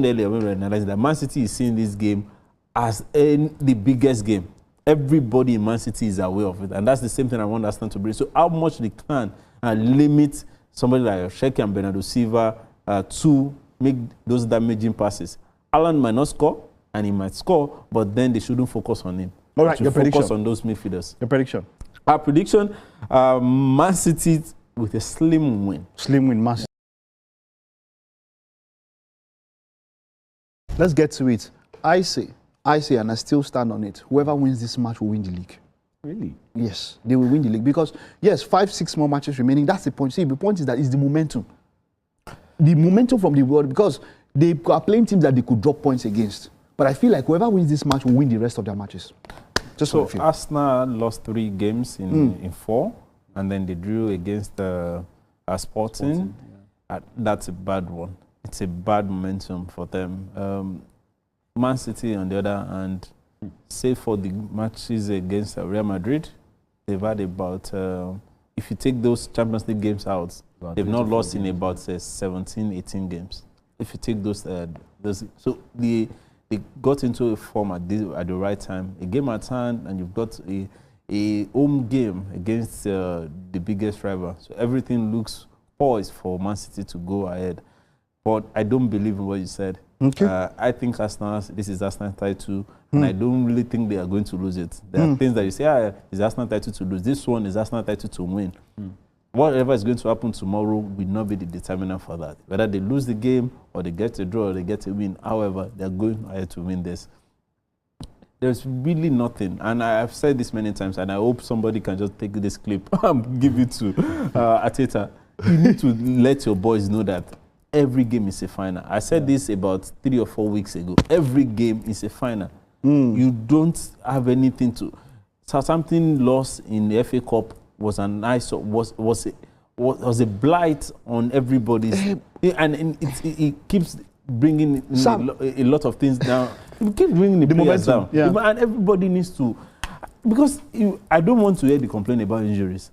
earlier when we analyzed that Man City is seeing this game as the biggest game. Everybody in Man City is aware of it, and that's the same thing I want Arsenal to bring. So how much they can limit somebody like Sheki and Bernardo Silva to make those damaging passes. Alan might not score, and he might score, but then they shouldn't focus on him. All right, your prediction. Focus on those midfielders. Your prediction. Our prediction, Man City with a slim win. Slim win, Man City. Let's get to it. I say, and I still stand on it, whoever wins this match will win the league. Really? Yes, they will win the league because, yes, 5-6 more matches remaining. That's the point. See, the point is that it's the momentum. The momentum from the world, because they are playing teams that they could drop points against. But I feel like whoever wins this match will win the rest of their matches. Just so Arsenal lost 3 games in 4, and then they drew against Sporting. Yeah. That's a bad one. It's a bad momentum for them. Man City, on the other hand, save for the matches against Real Madrid, they've had about, if you take those Champions League games out, they've not lost in about 17, 18 games. If you take those so they got into a form at the right time, a game at hand, and you've got a home game against the biggest rival. So everything looks poised for Man City to go ahead. But I don't believe in what you said. Okay. I think this is Arsenal title, and I don't really think they are going to lose it. There are things that you say, it's Arsenal title to lose. This one is Arsenal title to win. Whatever is going to happen tomorrow will not be the determinant for that. Whether they lose the game, or they get a draw, or they get a win, however, they're going ahead to win this. There's really nothing, and I've said this many times, and I hope somebody can just take this clip and give it to Arteta. You need to let your boys know that every game is a final. I said this about 3 or 4 weeks ago. Every game is a final. You don't have anything to. Southampton loss in the FA Cup was a nice was a blight on everybody's, and it keeps bringing a lot of things down. It keeps bringing the players down, and everybody needs to, because I don't want to hear the complaint about injuries.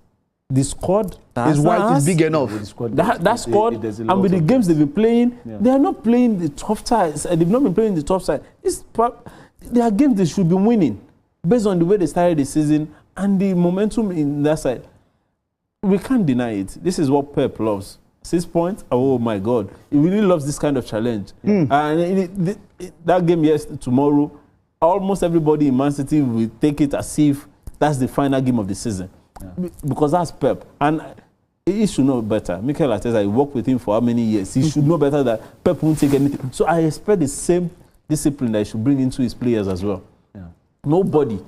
The squad is white is big enough. That squad, and with the games they've been playing, they are not playing the tough sides. They've not been playing the tough side. They are games they should be winning based on the way they started the season and the momentum in that side. We can't deny it. This is what Pep loves. 6 points. Oh my God, he really loves this kind of challenge. And that game tomorrow, almost everybody in Man City will take it as if that's the final game of the season. Because that's Pep, and he should know better. Mikel Arteta, I worked with him for how many years? He should know better that Pep won't take anything. So I expect the same discipline that he should bring into his players as well. Nobody,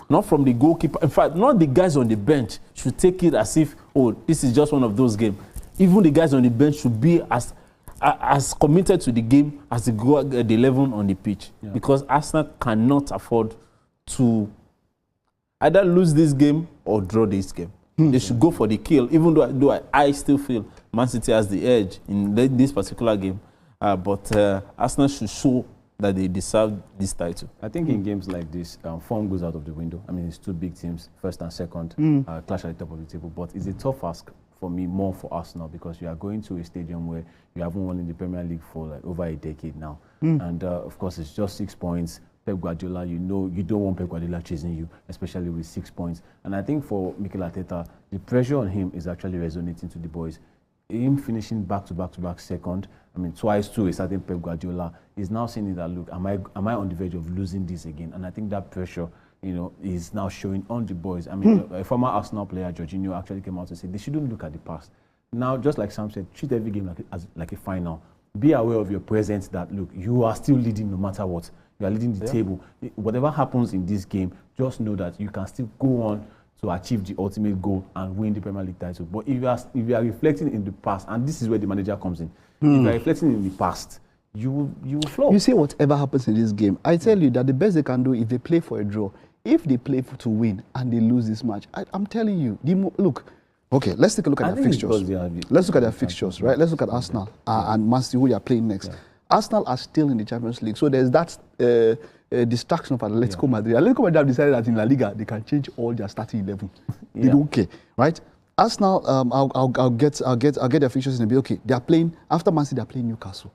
not from the goalkeeper, in fact, not the guys on the bench should take it as if, oh, this is just one of those games. Even the guys on the bench should be as committed to the game as the 11 on the pitch, because Arsenal cannot afford to either lose this game or draw this game. They should go for the kill, even though I still feel Man City has the edge in this particular game. But Arsenal should show that they deserve this title. I think in games like this, form goes out of the window. I mean, it's 2 big teams, first and second, clash at the top of the table. But it's a tough ask for me, more for Arsenal, because you are going to a stadium where you haven't won in the Premier League for like over a decade now. And of course, it's just 6 points. Pep Guardiola, you know, you don't want Pep Guardiola chasing you, especially with 6 points. And I think for Mikel Arteta, the pressure on him is actually resonating to the boys. Him finishing back-to-back second, I mean, twice to a certain Pep Guardiola, is now saying that, look, am I on the verge of losing this again? And I think that pressure, you know, is now showing on the boys. I mean, a former Arsenal player, Jorginho, actually came out to say they shouldn't look at the past. Now, just like Sam said, treat every game like a final. Be aware of your presence, that, look, you are still leading no matter what. You are leading the table. Whatever happens in this game, just know that you can still go on to achieve the ultimate goal and win the Premier League title. But if you are reflecting in the past, and this is where the manager comes in, if you are reflecting in the past, you will flop. You see, whatever happens in this game, I tell you that the best they can do if they play for a draw, if they play to win and they lose this match, I'm telling you, look. Okay, let's take a look at their fixtures. Let's look at their fixtures, right? Let's look at Arsenal and Man City, who they are playing next. Arsenal are still in the Champions League, so there's that distraction of Atletico Madrid. Atletico Madrid have decided that in La Liga they can change all their starting 11. They don't care, right? Arsenal, I'll get their fixtures in a bit. Okay, they are playing after Man City. They are playing Newcastle.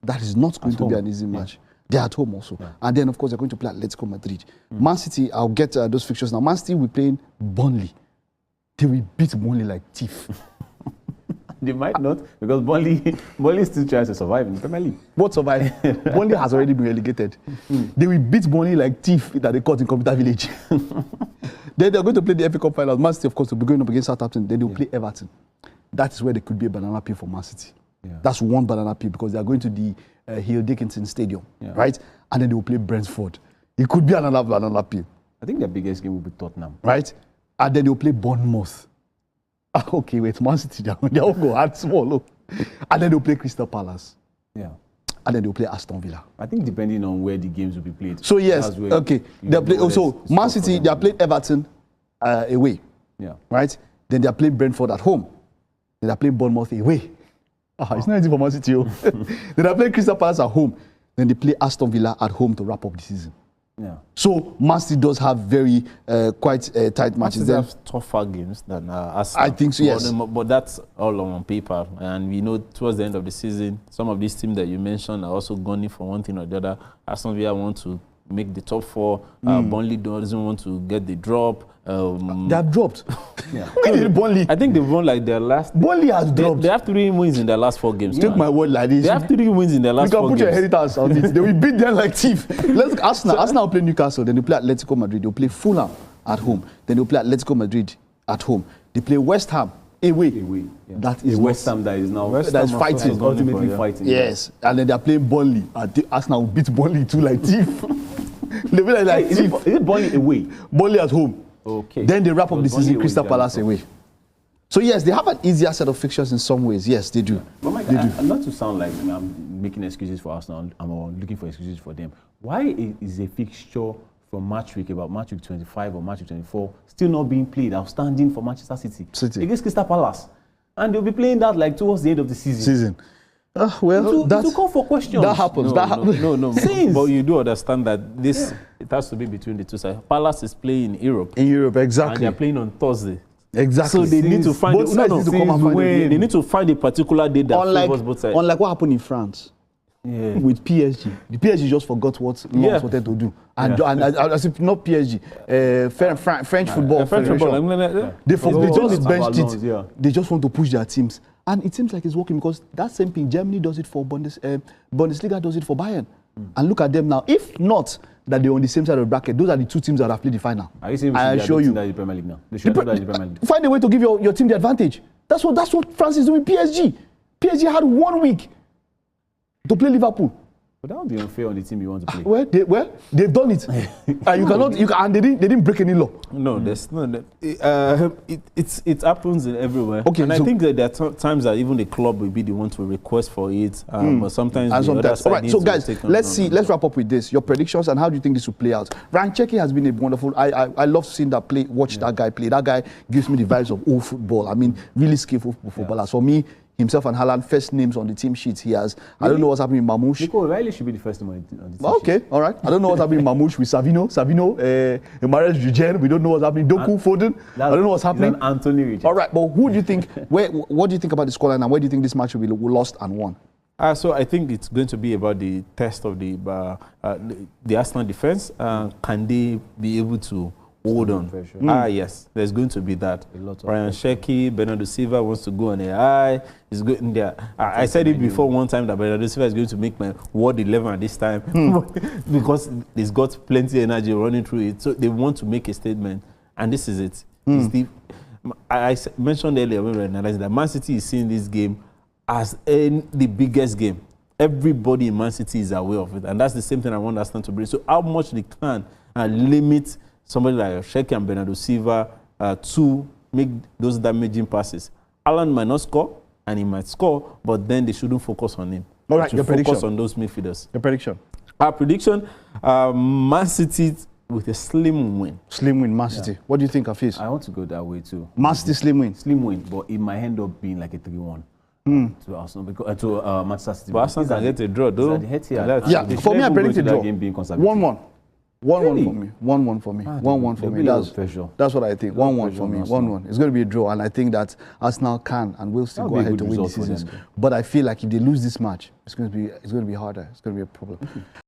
That is not going to be an easy match. They're at home also. And then, of course, they're going to play Atletico Madrid. Man City, I'll get those fixtures now. Man City will play Burnley. They will beat Burnley like thief. They might not, because Burnley still tries to survive in the Premier League. What survive? Burnley has already been relegated. They will beat Burnley like thief that they caught in Computer Village. Then they're going to play the FA Cup final. Man City, of course, will be going up against Southampton. Then they'll play Everton. That is where there could be a banana peel for Man City. That's one banana peel because they are going to the Hill Dickinson Stadium, right? And then they will play Brentford. It could be another banana peel. I think their biggest game will be Tottenham. Right? And then they'll play Bournemouth. Okay, wait, Man City, they'll go hard small. Look. And then they'll play Crystal Palace. Yeah. And then they'll play Aston Villa. I think depending on where the games will be played. So yes, okay. They'll play also Man City, they're playing Everton away. Yeah. Right? Then they're playing Brentford at home. Then they're playing Bournemouth away. It's not easy for Man City. Then they're playing Crystal Palace at home. Then they play Aston Villa at home to wrap up the season. Yeah. So Man City does have very quite tight matches. They have tougher games than Arsenal. I think so, yes. But that's all on paper. And we know towards the end of the season, some of these teams that you mentioned are also gunning for one thing or the other. Aston Villa want to make the top 4. Burnley doesn't want to get the drop. They have dropped. Burnley. I think they've won like their last. Burnley has dropped. They have 3 wins in their last 4 games. Take my word like this. They have 3 wins in their last 4 games. You can put your inheritance on it. They will beat them like thief. Let's look Arsenal. Arsenal will play Newcastle. Then they play Atletico Madrid. They'll play Fulham at home. Then they'll play Atletico Madrid at home. They play West Ham away. Yeah. That is West Ham that is now that is fighting. Ultimately fighting. Yes. And then they're playing Burnley. Arsenal will beat Burnley too like thief. They will like thief. Is it Burnley away? Burnley at home. Okay. Then they wrap up the season, Crystal Palace away. So yes, they have an easier set of fixtures in some ways. Yes, they do. But Mike, not to sound like I'm making excuses for Arsenal, I'm looking for excuses for them. Why is a fixture from match week, about match week 25 or match week 24, still not being played outstanding for Manchester City against Crystal Palace? And they'll be playing that like towards the end of the season. Well, to call for questions. That happens. No. But you do understand that this it has to be between the two sides. Palace is playing in Europe. In Europe, exactly. And they're playing on Thursday. Exactly. So they need to find they need to find a particular day that favors both sides. Unlike what happened in France. With PSG. The PSG just forgot what Lens wanted to do. And as if not PSG, French football. They just benched it. They just want to push their teams. And it seems like it's working because that same thing, Germany does it for Bundesliga, does it for Bayern. And look at them now. If not that they're on the same side of the bracket, those are the 2 teams that have played the final. Are you saying I assure you that the Premier League now? They should the Premier League. Find a way to give your team the advantage. That's what France is doing with PSG. PSG had 1 week to play Liverpool. But that would be unfair on the team you want to play. They've done it. And they didn't break any law. No, there's no. It happens everywhere. Okay, and I think that there are times that even the club will be the one to request for it. But sometimes. All right, so guys, let's wrap up with this. Your predictions and how do you think this will play out? Rancheki has been a wonderful. I love seeing that play. Watch that guy play. That guy gives me the vibes of old football. I mean, really skillful footballers. For me, himself and Haaland, first names on the team sheet. He has. Really? I don't know what's happening with Mamouche. Nico O'Reilly should be the first name on the team okay, sheet. All right. I don't know what's happening with Mamouche, with Savino, Mahrez Jujen. We don't know what's happening. Doku, Foden. I don't know what's happening. Anthony Richard. All right, but who do you think? What do you think about the scoreline and where do you think this match will be lost and won? So I think it's going to be about the test of the Arsenal defense. Can they be able to hold on? Yes, there's going to be that. Ryan Sheki, Bernardo Silva wants to go on a high. He's going there. I said it before one time that Bernardo Silva is going to make my World 11 at this time because he's got plenty of energy running through it. So they want to make a statement, and this is it. I mentioned earlier when we analyzed that Man City is seeing this game as the biggest game. Everybody in Man City is aware of it, and that's the same thing I want Arsenal to bring. So how much they can limit somebody like Sheki and Bernardo Silva to make those damaging passes. Haaland might not score, and he might score, but then they shouldn't focus on him. All right, your prediction. Focus on those midfielders. Your prediction. Our prediction, Man City with a slim win. Slim win, Man City. What do you think, Hafiz? I want to go that way too. Man City slim win. Slim win, but it might end up being like a 3-1. To Arsenal, to Manchester City. But Arsenal can get a draw, though. For me, I predict a draw. 1-1. 1-1 for me. 1-1 for me. 1-1 for me. That's what I think. 1-1 for me. 1-1. It's going to be a draw, and I think that Arsenal can and will still go ahead to win the season. But I feel like if they lose this match, it's going to be harder. It's going to be a problem.